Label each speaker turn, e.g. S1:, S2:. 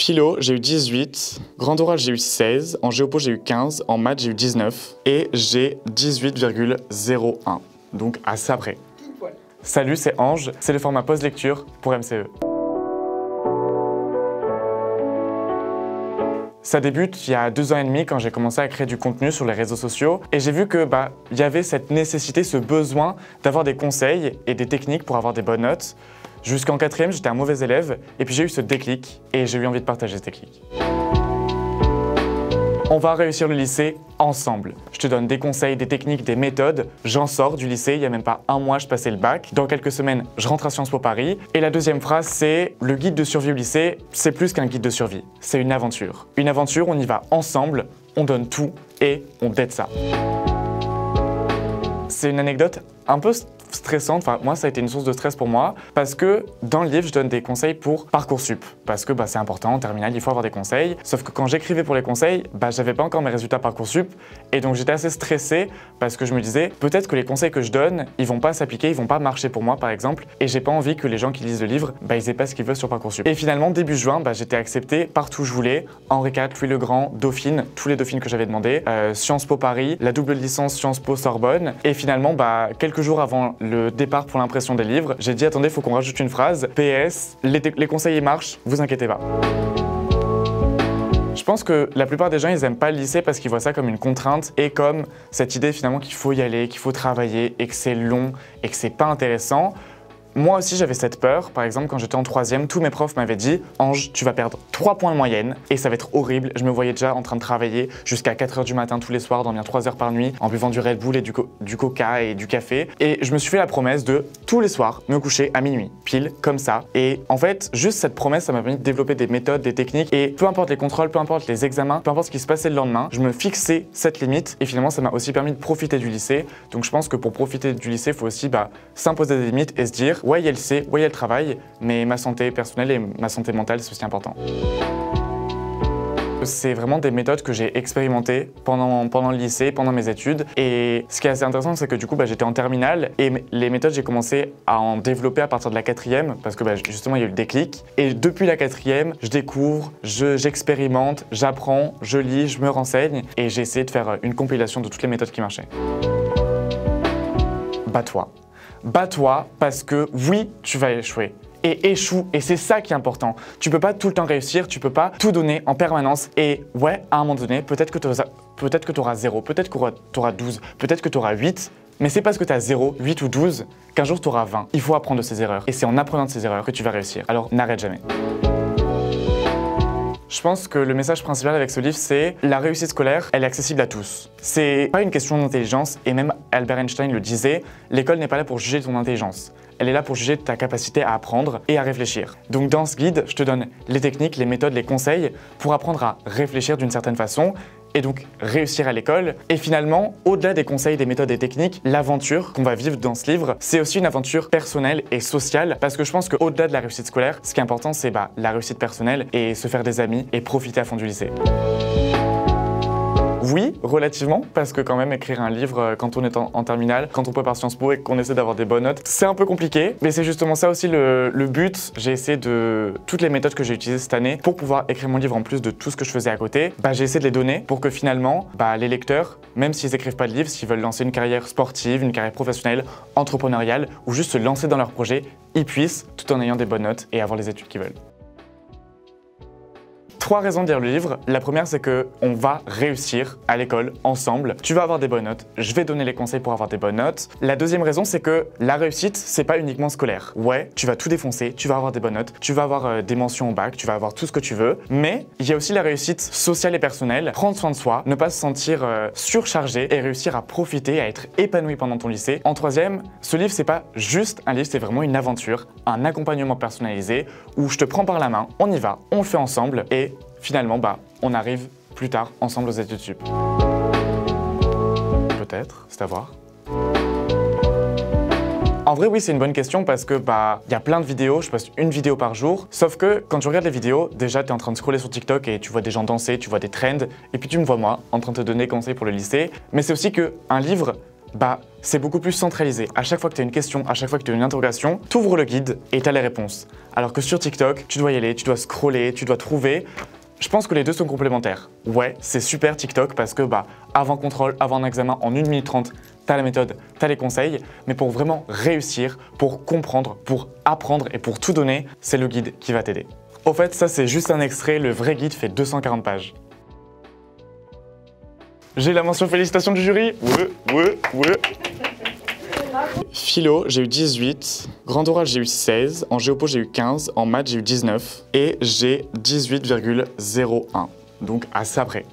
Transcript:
S1: philo, j'ai eu 18, grand oral, j'ai eu 16, en géopo, j'ai eu 15, en maths, j'ai eu 19 et j'ai 18,01. Donc à ça près. Salut, c'est Ange, c'est le format pause-lecture pour MCE. Ça débute il y a 2 ans et demi quand j'ai commencé à créer du contenu sur les réseaux sociaux et j'ai vu que y avait cette nécessité, ce besoin d'avoir des conseils et des techniques pour avoir des bonnes notes. Jusqu'en 4e, j'étais un mauvais élève et puis j'ai eu ce déclic et j'ai eu envie de partager ce déclic. On va réussir le lycée ensemble. Je te donne des conseils, des techniques, des méthodes. J'en sors du lycée, il n'y a même pas un mois, je passais le bac. Dans quelques semaines, je rentre à Sciences Po Paris. Et la deuxième phrase, c'est le guide de survie au lycée, c'est plus qu'un guide de survie. C'est une aventure. Une aventure, on y va ensemble, on donne tout et on date ça. C'est une anecdote un peu stressante, enfin moi ça a été une source de stress pour moi parce que dans le livre je donne des conseils pour Parcoursup parce que c'est important en terminale, il faut avoir des conseils, sauf que quand j'écrivais pour les conseils, j'avais pas encore mes résultats Parcoursup et donc j'étais assez stressé parce que je me disais peut-être que les conseils que je donne, ils vont pas s'appliquer, ils vont pas marcher pour moi par exemple et j'ai pas envie que les gens qui lisent le livre, ils aient pas ce qu'ils veulent sur Parcoursup. Et finalement début juin, j'étais accepté partout où je voulais, Henri IV, Louis le Grand, Dauphine, tous les Dauphines que j'avais demandé, Sciences Po Paris, la double licence Sciences Po Sorbonne et finalement quelques jours avant le départ pour l'impression des livres, j'ai dit attendez, faut qu'on rajoute une phrase. PS, les conseillers marchent, vous inquiétez pas. Je pense que la plupart des gens, ils aiment pas le lycée parce qu'ils voient ça comme une contrainte et comme cette idée finalement qu'il faut y aller, qu'il faut travailler et que c'est long et que c'est pas intéressant. Moi aussi, j'avais cette peur. Par exemple, quand j'étais en 3e, tous mes profs m'avaient dit « Ange, tu vas perdre 3 points de moyenne et ça va être horrible. » Je me voyais déjà en train de travailler jusqu'à 4 h du matin tous les soirs, dormir 3 heures par nuit, en buvant du Red Bull et du Coca et du café. Et je me suis fait la promesse de tous les soirs me coucher à minuit, pile, comme ça. Et en fait, juste cette promesse, ça m'a permis de développer des méthodes, des techniques. Et peu importe les contrôles, peu importe les examens, peu importe ce qui se passait le lendemain, je me fixais cette limite. Et finalement, ça m'a aussi permis de profiter du lycée. Donc je pense que pour profiter du lycée, il faut aussi s'imposer des limites et se dire « Ouais, il y a le lycée, ouais, il y a le travail, mais ma santé personnelle et ma santé mentale, c'est aussi important. » C'est vraiment des méthodes que j'ai expérimentées pendant le lycée, pendant mes études. Et ce qui est assez intéressant, c'est que du coup, j'étais en terminale et les méthodes, j'ai commencé à en développer à partir de la 4e parce que justement, il y a eu le déclic. Et depuis la 4e, je découvre, j'expérimente, j'apprends, je lis, je me renseigne et j'ai essayé de faire une compilation de toutes les méthodes qui marchaient. Bats-toi. Bats-toi parce que oui, tu vas échouer. Et échoue, et c'est ça qui est important. Tu peux pas tout le temps réussir, tu peux pas tout donner en permanence. Et ouais, à un moment donné, peut-être que tu auras 0, peut-être que tu auras 12, peut-être que tu auras 8, mais c'est parce que tu as 0, 8 ou 12 qu'un jour tu auras 20. Il faut apprendre de ses erreurs. Et c'est en apprenant de ses erreurs que tu vas réussir. Alors n'arrête jamais. Je pense que le message principal avec ce livre, c'est la réussite scolaire, elle est accessible à tous. C'est pas une question d'intelligence, et même Albert Einstein le disait, l'école n'est pas là pour juger ton intelligence. Elle est là pour juger ta capacité à apprendre et à réfléchir. Donc dans ce guide, je te donne les techniques, les méthodes, les conseils pour apprendre à réfléchir d'une certaine façon et donc réussir à l'école. Et finalement, au-delà des conseils, des méthodes et techniques, l'aventure qu'on va vivre dans ce livre, c'est aussi une aventure personnelle et sociale parce que je pense qu'au-delà de la réussite scolaire, ce qui est important, c'est la réussite personnelle et se faire des amis et profiter à fond du lycée. Oui, relativement, parce que quand même écrire un livre quand on est en terminale, quand on prépare Sciences Po et qu'on essaie d'avoir des bonnes notes, c'est un peu compliqué, mais c'est justement ça aussi le but. J'ai essayé de toutes les méthodes que j'ai utilisées cette année pour pouvoir écrire mon livre en plus de tout ce que je faisais à côté. J'ai essayé de les donner pour que finalement, les lecteurs, même s'ils écrivent pas de livre, s'ils veulent lancer une carrière sportive, une carrière professionnelle, entrepreneuriale ou juste se lancer dans leur projet, ils puissent tout en ayant des bonnes notes et avoir les études qu'ils veulent. 3 raisons de lire le livre. La première, c'est que on va réussir à l'école ensemble. Tu vas avoir des bonnes notes. Je vais donner les conseils pour avoir des bonnes notes. La deuxième raison, c'est que la réussite, c'est pas uniquement scolaire. Ouais, tu vas tout défoncer, tu vas avoir des bonnes notes, tu vas avoir des mentions au bac, tu vas avoir tout ce que tu veux. Mais il y a aussi la réussite sociale et personnelle. Prendre soin de soi, ne pas se sentir surchargé et réussir à profiter, à être épanoui pendant ton lycée. En troisième, ce livre, c'est pas juste un livre, c'est vraiment une aventure, un accompagnement personnalisé où je te prends par la main, on y va, on le fait ensemble et finalement, on arrive plus tard ensemble aux études sup. Peut-être, c'est à voir. En vrai, oui, c'est une bonne question parce que y a plein de vidéos, je poste une vidéo par jour. Sauf que quand tu regardes les vidéos, déjà, tu es en train de scroller sur TikTok et tu vois des gens danser, tu vois des trends, et puis tu me vois moi en train de te donner des conseils pour le lycée. Mais c'est aussi qu'un livre, bah c'est beaucoup plus centralisé. À chaque fois que tu as une question, à chaque fois que tu as une interrogation, tu ouvres le guide et tu as les réponses. Alors que sur TikTok, tu dois y aller, tu dois scroller, tu dois trouver. Je pense que les deux sont complémentaires. Ouais, c'est super TikTok parce que avant contrôle, avant un examen, en 1 minute 30, t'as la méthode, t'as les conseils, mais pour vraiment réussir, pour comprendre, pour apprendre et pour tout donner, c'est le guide qui va t'aider. Au fait, ça c'est juste un extrait, le vrai guide fait 240 pages. J'ai la mention félicitations du jury. Ouais. Philo, j'ai eu 18. Grand oral, j'ai eu 16. En géopo, j'ai eu 15. En maths, j'ai eu 19. Et j'ai 18,01. Donc assez après.